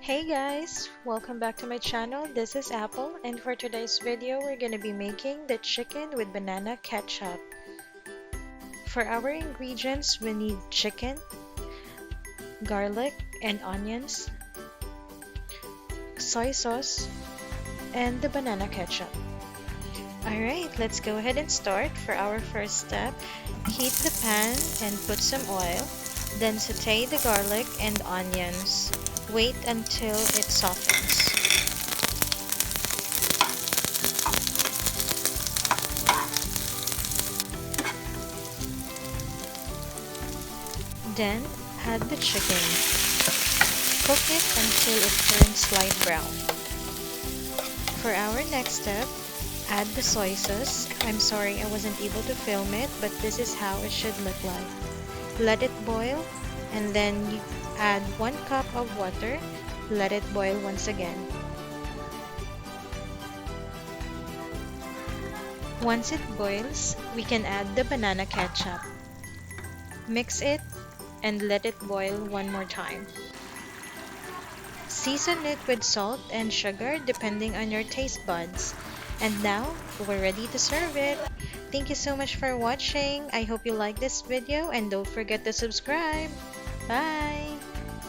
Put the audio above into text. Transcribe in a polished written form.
Hey guys, welcome back to my channel. This is Apple, and for today's video we're gonna be making the chicken with banana ketchup. For our ingredients, we need chicken, garlic and onions, soy sauce, and the banana ketchup. Alright, let's go ahead and start. For our first step, heat the pan and put some oil, then saute the garlic and onions. Wait until it softens. Then add the chicken. Cook it until it turns light brown. For our next step, add the soy sauce. I'm sorry I wasn't able to film it, but this is how it should look like. Let it boil, and then you add 1 cup of water. Let it boil once again. Once it boils, we can add the banana ketchup. Mix it and let it boil one more time. Season it with salt and sugar depending on your taste buds. And now, we're ready to serve it. Thank you so much for watching. I hope you like this video and don't forget to subscribe. Bye!